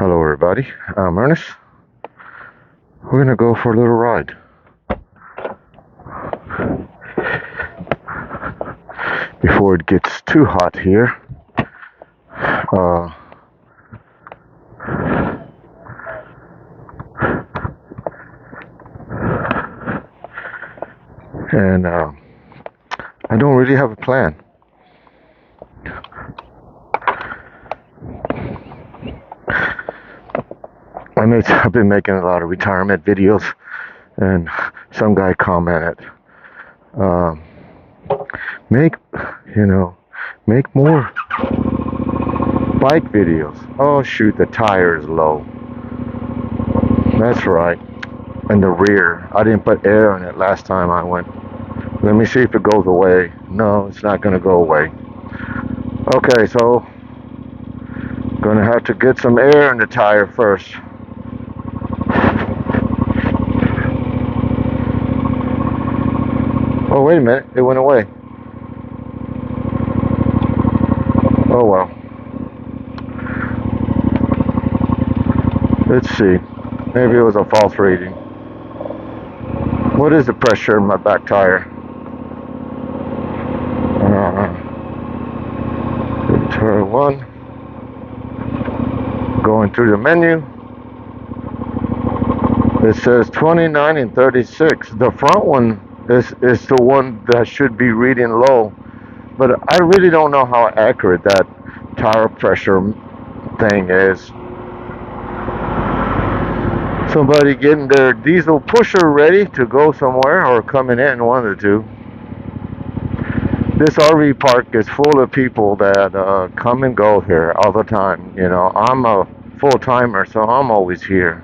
Hello everybody, I'm Ernest. We're gonna go for a little ride. Before it gets too hot here. And I don't really have a plan. I've been making a lot of retirement videos, and some guy commented, make more bike videos. Oh shoot, the tire is low. That's right. And the rear, I didn't put air in it last time I went. Let me see if it goes away. No, it's not gonna go away. Okay, so gonna have to get some air in the tire first. Oh, wait a minute, it went away. Oh well. Let's see. Maybe it was a false reading. What is the pressure in my back tire? Turn 1. Going through the menu. It says 29 and 36. The front one is the one that should be reading low. But I really don't know how accurate that tire pressure thing is. Somebody getting their diesel pusher ready to go somewhere or coming in, one of the two. This RV park is full of people that come and go here all the time. You know, I'm a full-timer, so I'm always here.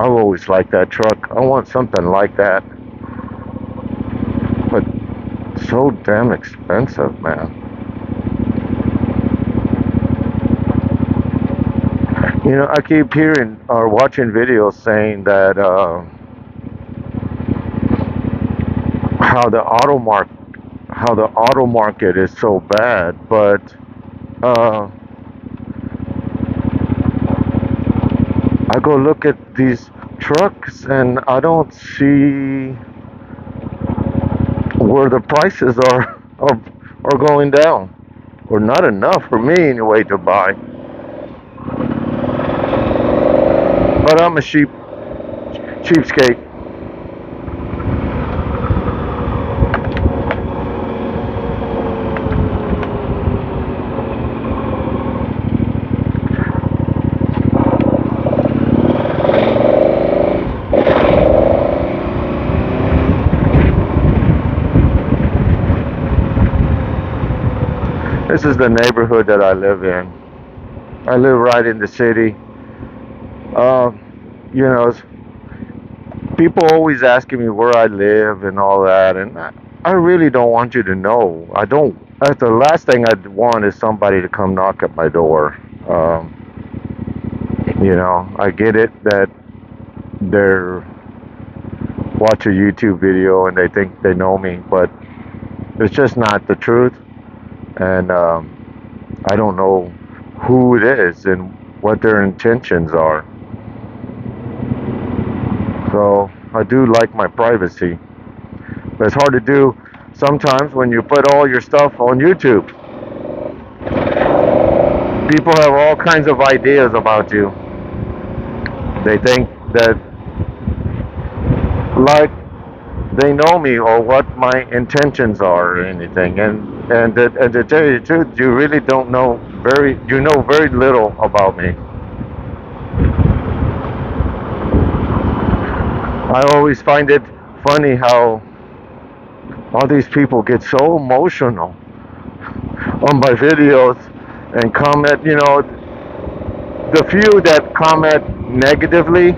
I've always liked that truck. I want something like that. But so damn expensive, man. You know, I keep hearing or watching videos saying that how the auto market is so bad, but I go look at these trucks and I don't see where the prices are going down, or not enough for me anyway to buy. But I'm a cheapskate. This is the neighborhood that I live in. I live right in the city. You know, people always asking me where I live and all that, and I really don't want you to know. I don't. That's the last thing I'd want is somebody to come knock at my door. You know, I get it that they're watch a YouTube video and they think they know me, but it's just not the truth. And I don't know who it is and what their intentions are. So I do like my privacy, but it's hard to do sometimes when you put all your stuff on YouTube. People have all kinds of ideas about you. They think that like they know me or what my intentions are or anything, and to tell you the truth, you really don't know you know very little about me. I always find it funny how all these people get so emotional on my videos and comment. You know, the few that comment negatively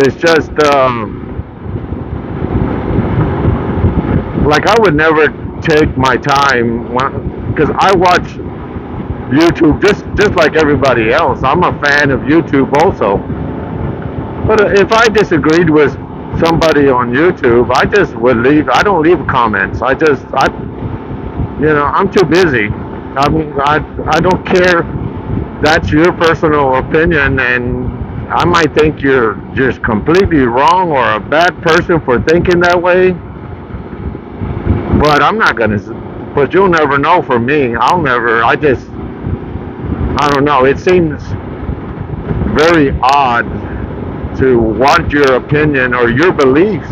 is just like I would never take my time because I watch YouTube just like everybody else. I'm a fan of YouTube also. But if I disagreed with somebody on YouTube, I just would leave. I don't leave comments. I'm too busy. I mean, I don't care that's your personal opinion, and I might think you're just completely wrong or a bad person for thinking that way. But I'm not gonna. But you'll never know for me. I'll never. I don't know. It seems very odd to want your opinion or your beliefs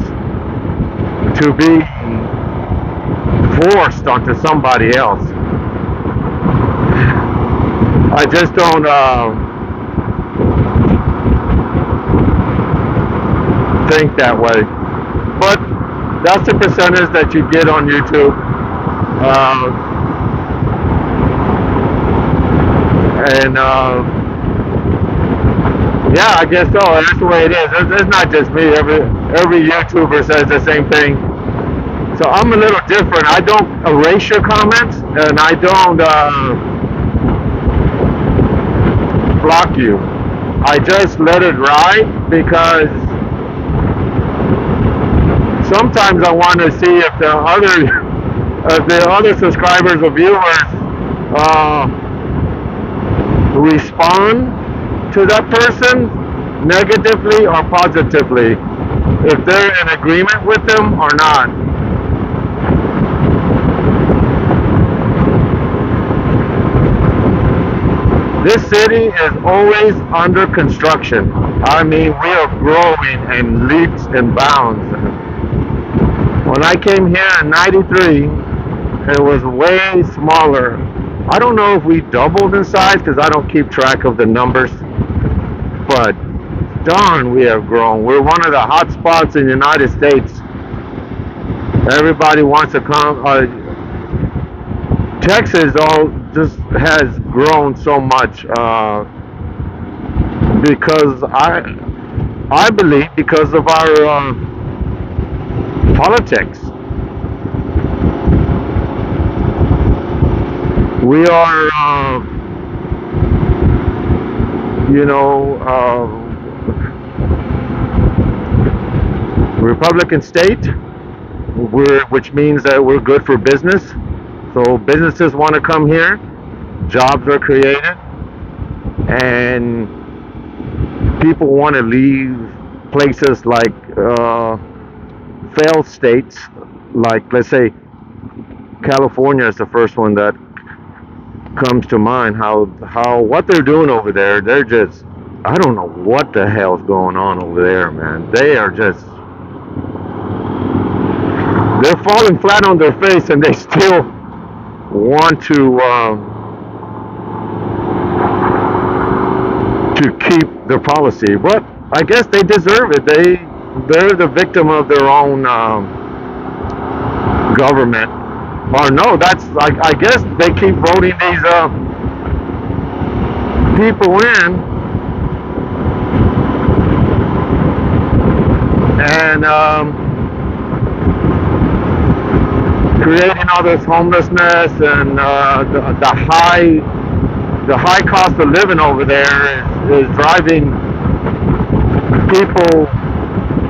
to be forced onto somebody else. I just don't think that way. But that's the percentage that you get on YouTube. And yeah, I guess so. That's the way it is. It's not just me. Every YouTuber says the same thing. So I'm a little different. I don't erase your comments, and I don't block you. I just let it ride because sometimes I want to see if the other subscribers or viewers respond to that person negatively or positively, if they're in agreement with them or not. This city is always under construction. I mean, we are growing in leaps and bounds. When I came here in '93, it was way smaller. I don't know if we doubled in size because I don't keep track of the numbers, but darn, we have grown. We're one of the hot spots in the United States. Everybody wants to come. Texas just has grown so much because I believe because of our politics. We are, Republican state, which means that we're good for business. So businesses want to come here, jobs are created, and people want to leave places like failed states, like let's say California is the first one that comes to mind. How what they're doing over there, they're just, I don't know what the hell's going on over there, man. They're falling flat on their face, and they still want to keep their policy. But I guess they deserve it. They're the victim of their own government. Or no, that's I guess they keep voting these people in, and creating all this homelessness and the high cost of living over there is driving people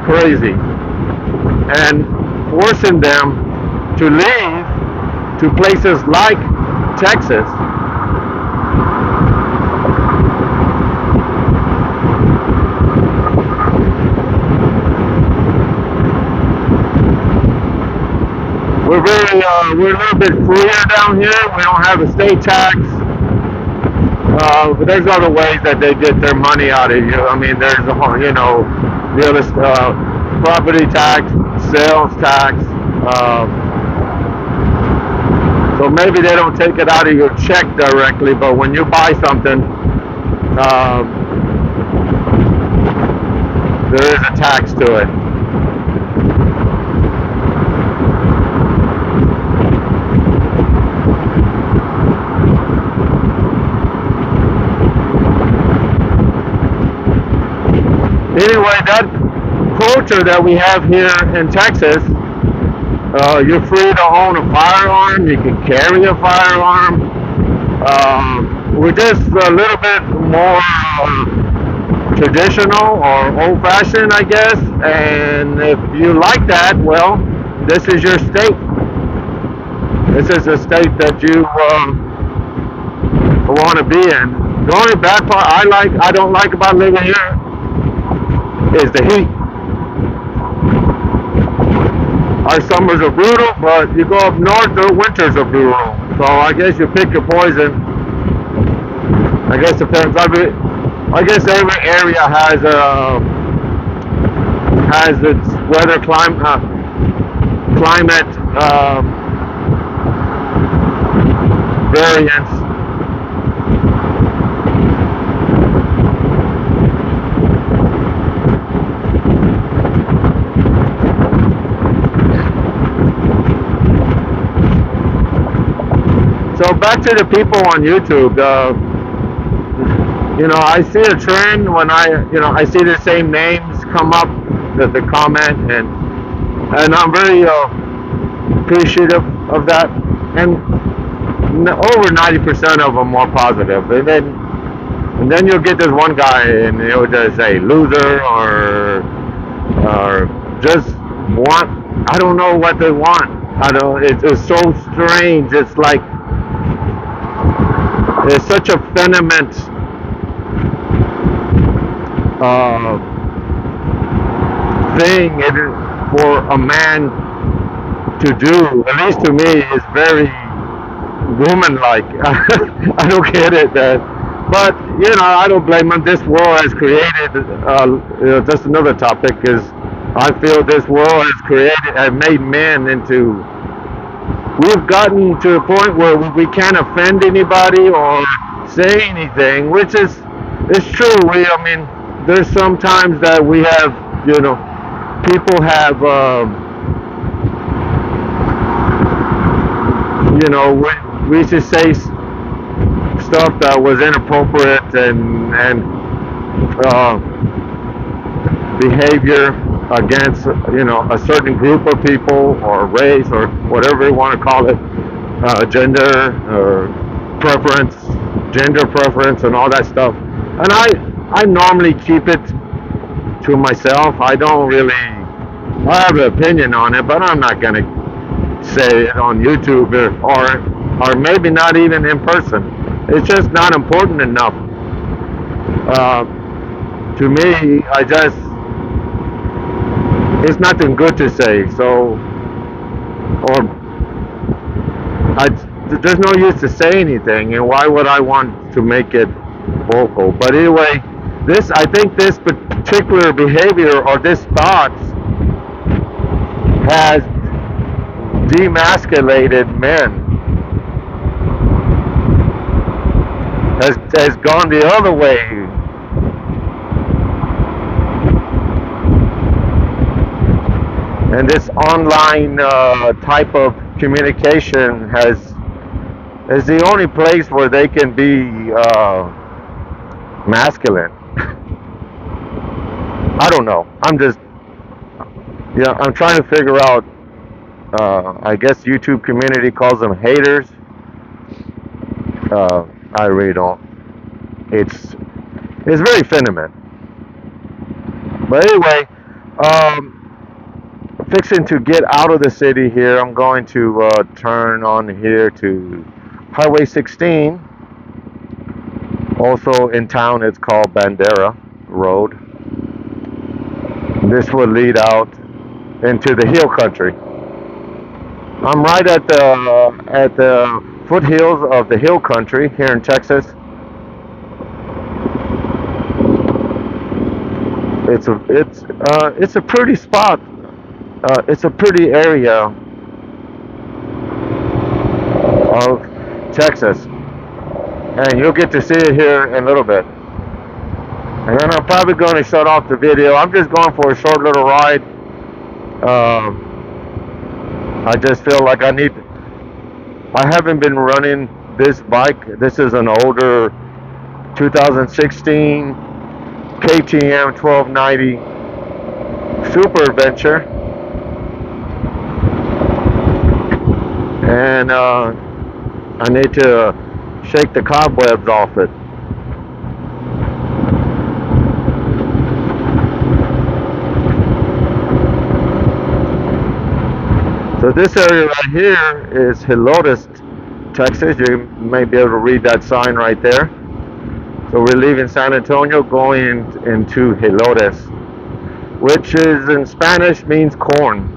crazy and forcing them to leave to places like Texas. We're a little bit freer down here. We don't have a state tax, but there's other ways that they get their money out of you. I mean, there's property tax, sales tax. So maybe they don't take it out of your check directly, but when you buy something, there is a tax to it. Anyway, that culture that we have here in Texas, you're free to own a firearm, you can carry a firearm. We're just a little bit more traditional or old-fashioned, I guess, and if you like that, well, this is your state. This is a state that you want to be in. The only bad part I don't like about living here is the heat. Our summers are brutal, but you go up north, the winters are brutal. So I guess you pick your poison. I guess depends. I guess every area has its weather climate variance. So back to the people on YouTube. I see a trend when I see the same names come up, the comment, and I'm very appreciative of that. And over 90% of them are positive. And then you'll get this one guy, and he'll just say loser or just want. I don't know what they want. I don't. It's so strange. It's like it's such a phenomenon thing for a man to do. At least to me, is very woman-like. I don't get it. But I don't blame them. This world has created. Just another topic is I feel this world has made men into. We've gotten to a point where we can't offend anybody or say anything, which is it's true. I mean, there's some times that we have, people have, we just say stuff that was inappropriate and behavior against a certain group of people or race or whatever you want to call it, gender or preference, gender preference, and all that stuff. And I normally keep it to myself. I don't really. I have an opinion on it, but I'm not gonna say it on YouTube or maybe not even in person. It's just not important enough. To me, it's nothing good to say. So, there's no use to say anything, and why would I want to make it vocal? But anyway, I think this particular behavior or this thoughts has demasculated men. Has gone the other way. And this online type of communication is the only place where they can be masculine. I don't know. I'm trying to figure out. I guess YouTube community calls them haters. I really don't. It's very feminine. But anyway, fixing to get out of the city here. I'm going to turn on here to Highway 16. Also in town, it's called Bandera Road. This will lead out into the hill country. I'm right at the foothills of the hill country here in Texas. It's a pretty spot. It's a pretty area of Texas, and you'll get to see it here in a little bit. And then I'm probably going to shut off the video. I'm just going for a short little ride. I just feel like I haven't been running this bike. This is an older 2016 KTM 1290 Superadventure. And I need to shake the cobwebs off it. So this area right here is Helotes, Texas. You may be able to read that sign right there. So we're leaving San Antonio going into Helotes, which is in Spanish means corn.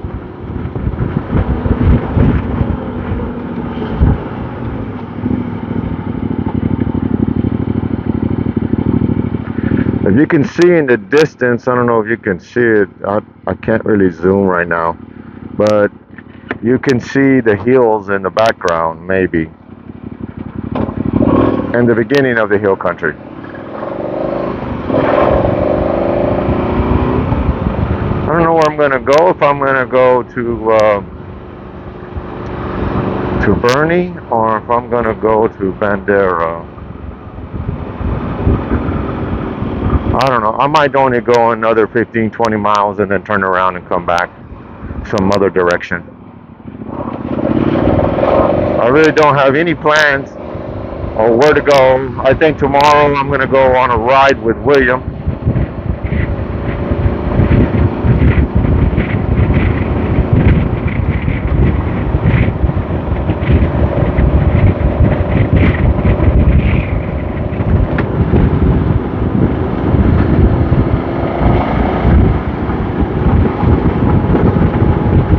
If you can see in the distance, I don't know if you can see it, I can't really zoom right now, but you can see the hills in the background, maybe, and the beginning of the hill country. I don't know where I'm going to go, if I'm going to go to Bernie, or if I'm going to go to Bandera. I don't know. I might only go another 15-20 miles and then turn around and come back some other direction. I really don't have any plans or where to go. I think tomorrow I'm going to go on a ride with William.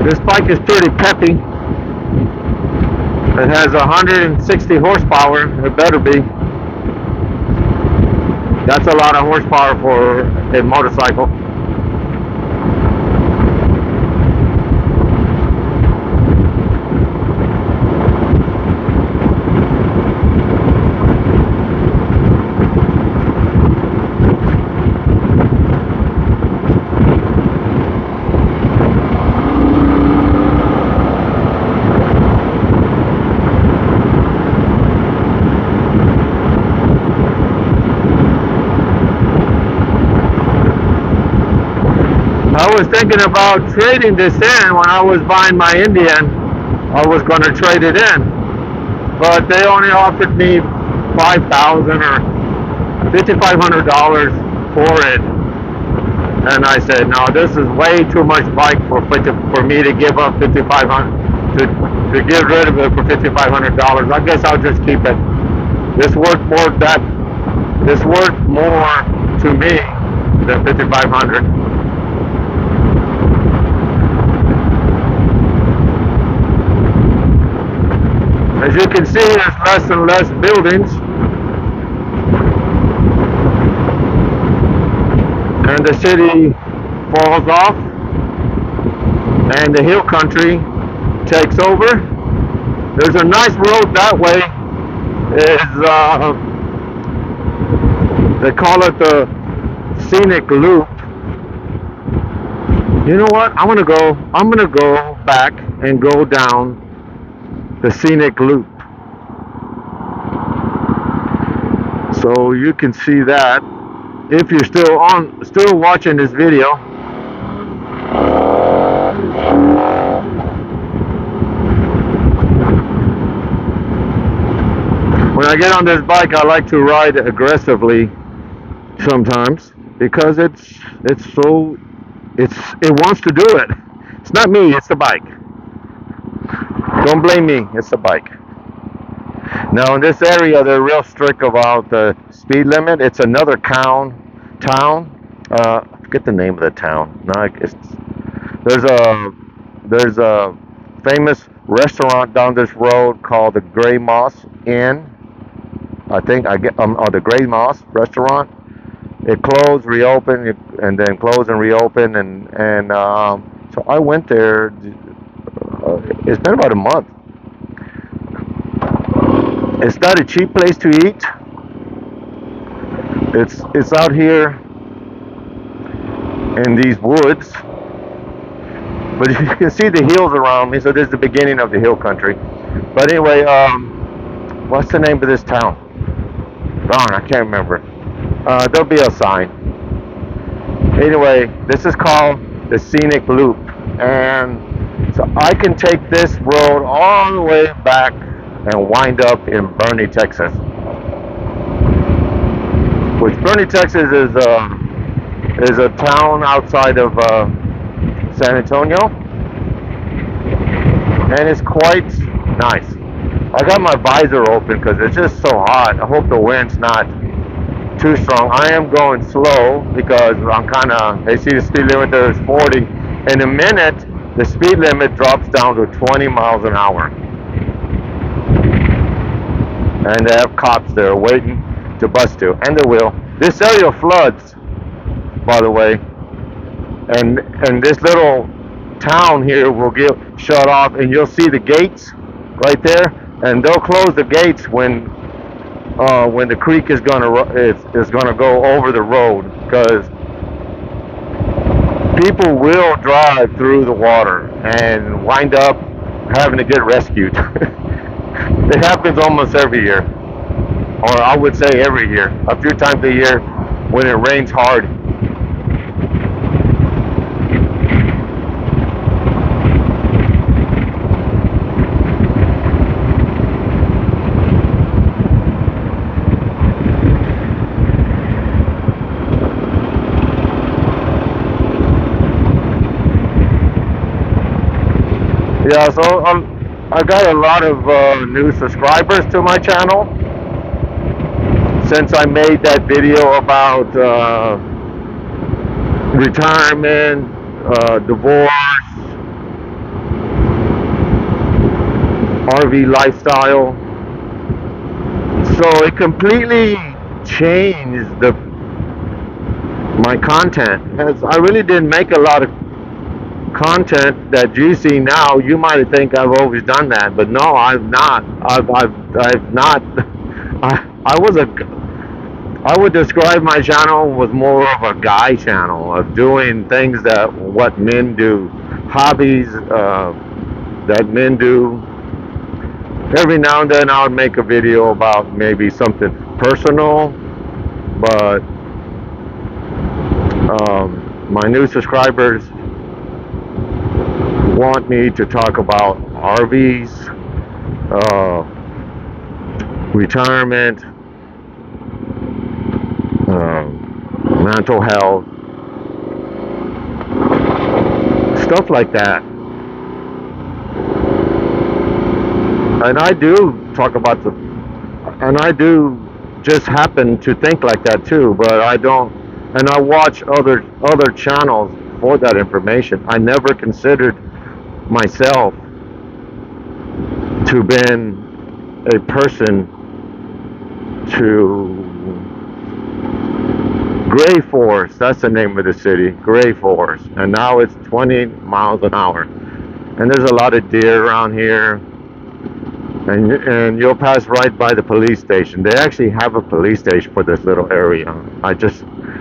This bike is pretty peppy. It has 160 horsepower. It better be. That's a lot of horsepower for a motorcycle. I was thinking about trading this in when I was buying my Indian. I was going to trade it in, but they only offered me $5,000 or $5,500 for it, and I said, no, this is way too much bike for me to give up $5,500 to get rid of it for $5,500. I guess I'll just keep it. This worth more to me than $5,500. As you can see, there's less and less buildings, and the city falls off, and the hill country takes over. There's a nice road that way. They call it the Scenic Loop. You know what? I'm gonna go back and go down the Scenic Loop, so you can see that if you're still watching this video. When I get on this bike, I like to ride aggressively sometimes because it wants to do it. It's not me, it's the bike. Don't blame me, it's the bike. Now in this area, they're real strict about the speed limit. It's another town. I forget the name of the town. No, there's a famous restaurant down this road called the Gray Moss Inn. I think or the Gray Moss restaurant. It closed, reopened, and then closed and reopened, and so I went there. It's been about a month. It's not a cheap place to eat. It's out here in these woods, but you can see the hills around me. So this is the beginning of the hill country. But anyway, what's the name of this town? Darn, I can't remember. There'll be a sign. Anyway, this is called the Scenic Loop, and so I can take this road all the way back and wind up in Bernie, Texas. Which Bernie, Texas is a town outside of San Antonio, and it's quite nice. I got my visor open because it's just so hot. I hope the wind's not too strong. I am going slow because I'm kind of, they see the speed limit there is 40. In a minute, the speed limit drops down to 20 miles an hour. And they have cops there waiting to bust you, and they will. This area floods, by the way, and this little town here will get shut off, and you'll see the gates right there, and they'll close the gates when the creek is gonna go over the road, because people will drive through the water and wind up having to get rescued. It happens almost every year, or I would say every year, a few times a year when it rains hard. Yeah, so I got a lot of new subscribers to my channel since I made that video about retirement, divorce, RV lifestyle. So it completely changed my content. As I really didn't make a lot of content that you see now. You might think I've always done that, but no, I've not. I've not. I would describe my channel was more of a guy channel of doing things that what men do, hobbies that men do. Every now and then I would make a video about maybe something personal, but my new subscribers want me to talk about RVs, retirement, mental health, stuff like that. And I do talk about and I do just happen to think like that too, but I don't, and I watch other channels for that information. I never considered myself to been a person to Gray Forest. That's the name of the city, Gray Forest, and now it's 20 miles an hour, and there's a lot of deer around here, and you'll pass right by the police station. They actually have a police station for this little area.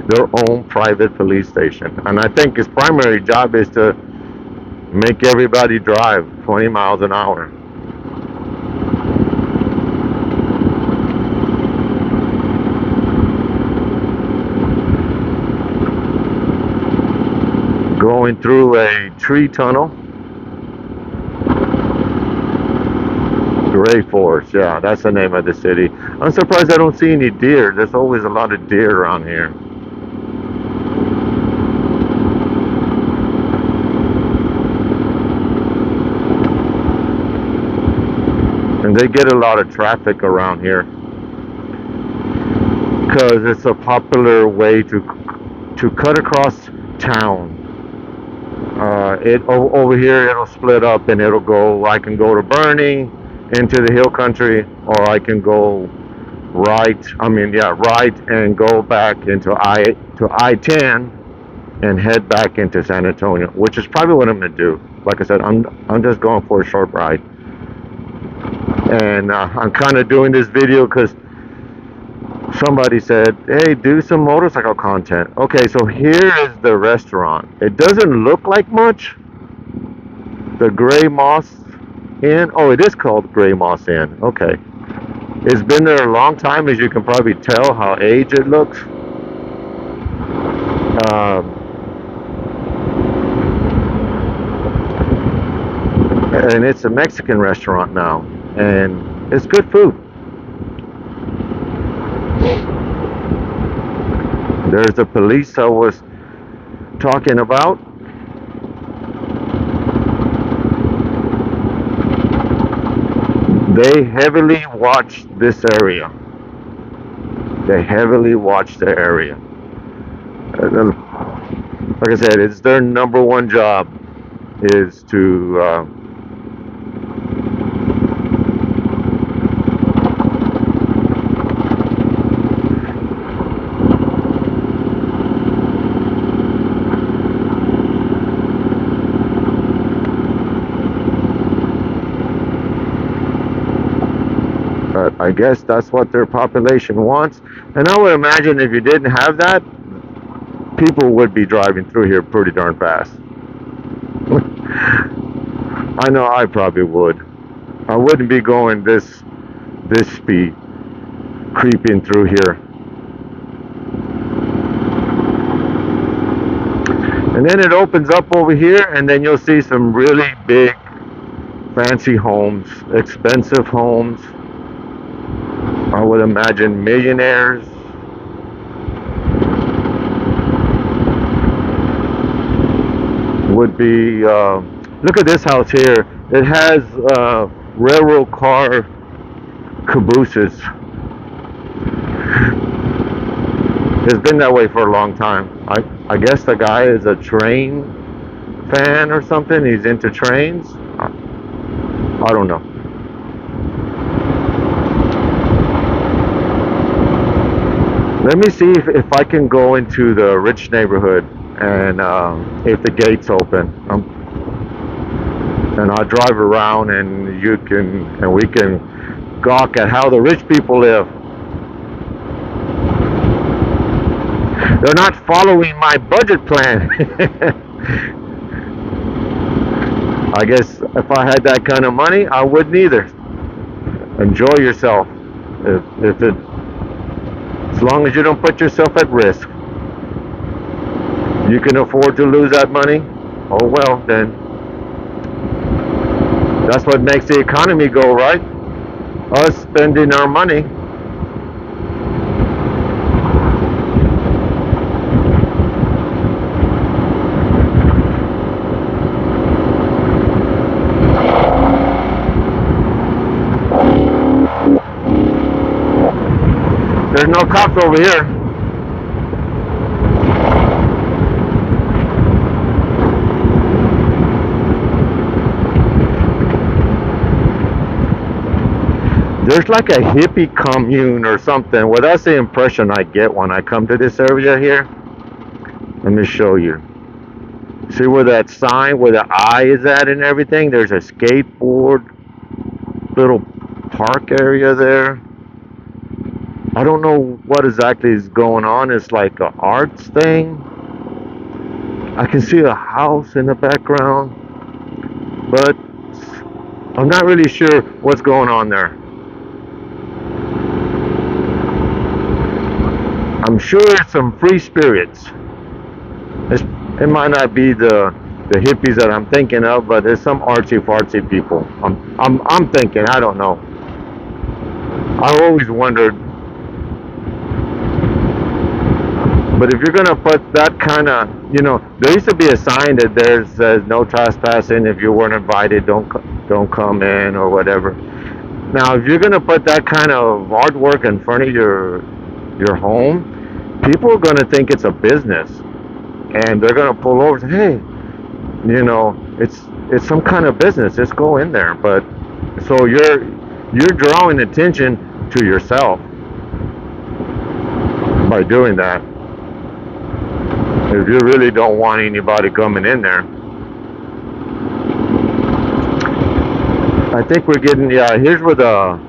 Their own private police station, and I think his primary job is to make everybody drive 20 miles an hour. Going through a tree tunnel. Gray Forest, yeah, that's the name of the city. I'm surprised I don't see any deer. There's always a lot of deer around here. And they get a lot of traffic around here because it's a popular way to cut across town. Over here it'll split up and it'll go. I can go to Bernie into the hill country, or I can go right. Right, and go back into I-10 and head back into San Antonio, which is probably what I'm gonna do. Like I said, I'm just going for a short ride, and I'm kind of doing this video because somebody said, hey, do some motorcycle content. Okay, so here is the restaurant. It doesn't look like much. The Gray Moss Inn. Oh, it is called Gray Moss Inn. Okay. It's been there a long time, as you can probably tell how aged it looks. And it's a Mexican restaurant now, and it's good food. There's the police I was talking about. They heavily watch this area. They heavily watch the area. Like I said, it's their number one job is to but I guess that's what their population wants. And I would imagine if you didn't have that, people would be driving through here pretty darn fast. I know I probably would. I wouldn't be going this speed creeping through here. And then it opens up over here, and then you'll see some really big fancy homes, expensive homes. I would imagine millionaires. Would be, look at this house here. It has railroad car cabooses. It's been that way for a long time. I guess the guy is a train fan or something. He's into trains. I don't know. Let me see if I can go into the rich neighborhood and if the gate's open. And I'll drive around and we can gawk at how the rich people live. They're not following my budget plan. I guess if I had that kind of money, I wouldn't either. Enjoy yourself. As long as you don't put yourself at risk. You can afford to lose that money. Oh well, then. That's what makes the economy go, right? Us spending our money. There's no cops over here. There's like a hippie commune or something. Well, that's the impression I get when I come to this area here. Let me show you. See where that sign, where the eye is at and everything? There's a skateboard little park area there. I don't know what exactly is going on. It's like an arts thing. I can see a house in the background, but I'm not really sure what's going on there. I'm sure it's some free spirits. It might not be the hippies that I'm thinking of, but there's some artsy fartsy people. I'm thinking. I don't know. I always wondered. But if you're gonna put that kind of, there used to be a sign that there says no trespassing. If you weren't invited, don't come in or whatever. Now, if you're gonna put that kind of artwork in front of your home, people are gonna think it's a business, and they're gonna pull over and say, hey, it's some kind of business. Just go in there. But so you're drawing attention to yourself by doing that. If you really don't want anybody coming in there. I think we're getting, yeah, here's where the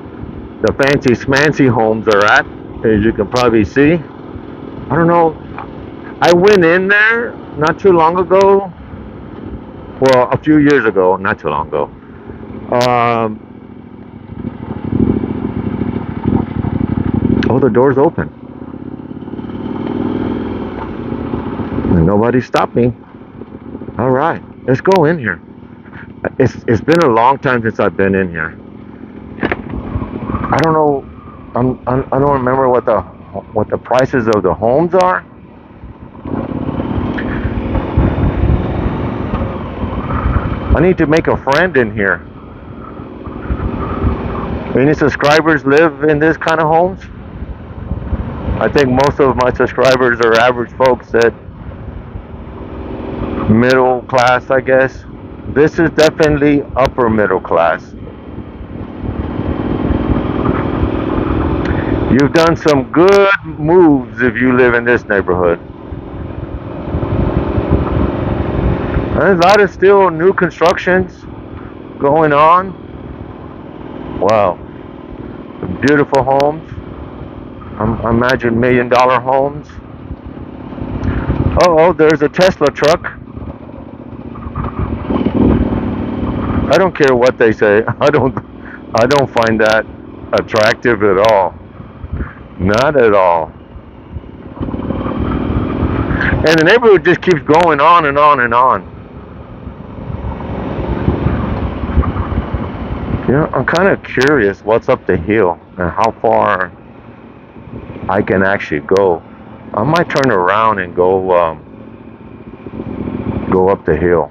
fancy smancy homes are at, as you can probably see. I don't know, I went in there not too long ago, well, a few years ago, not too long ago. Oh, the door's open. And nobody stopped me. All right, let's go in here. It's been a long time since I've been in here. I don't know. I don't remember what the prices of the homes are. I need to make a friend in here. Any subscribers live in this kind of homes? I think most of my subscribers are average folks that middle class, I guess. This is definitely upper middle class. You've done some good moves if you live in this neighborhood. There's a lot of still new constructions going on. Wow. Beautiful homes. I imagine $1 million homes. Oh, there's a Tesla truck. I don't care what they say. I don't find that attractive at all. Not at all. And the neighborhood just keeps going on and on and on. You know, I'm kind of curious what's up the hill and how far I can actually go. I might turn around and go up the hill.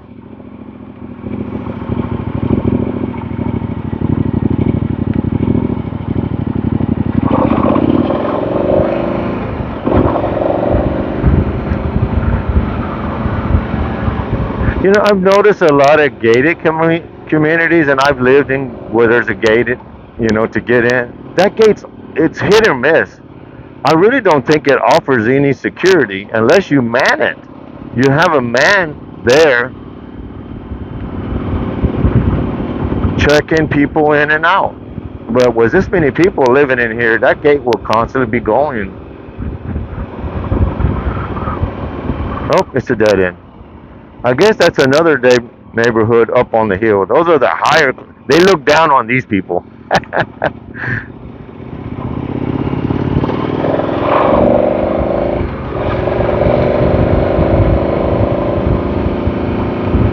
You know, I've noticed a lot of gated communities, and I've lived in where there's a gated, you know, to get in. That it's hit or miss. I really don't think it offers any security unless you man it. You have a man there checking people in and out. But with this many people living in here, that gate will constantly be going. Oh, it's a dead end. I guess that's another neighborhood up on the hill. Those are the higher. They look down on these people.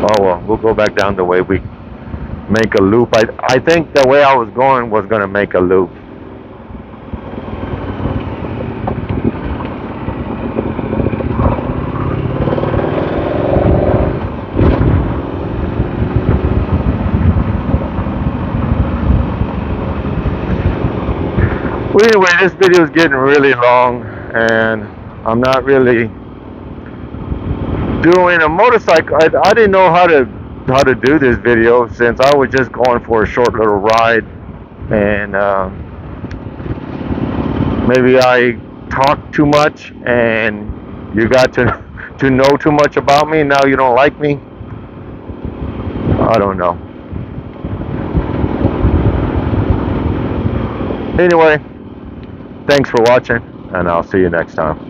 Oh well, we'll go back down the way we make a loop. I think the way I was going was going to make a loop. Well, anyway, this video is getting really long, and I'm not really doing a motorcycle. I didn't know how to do this video since I was just going for a short little ride, and maybe I talked too much, and you got to know too much about me. Now you don't like me. I don't know. Anyway, thanks for watching, and I'll see you next time.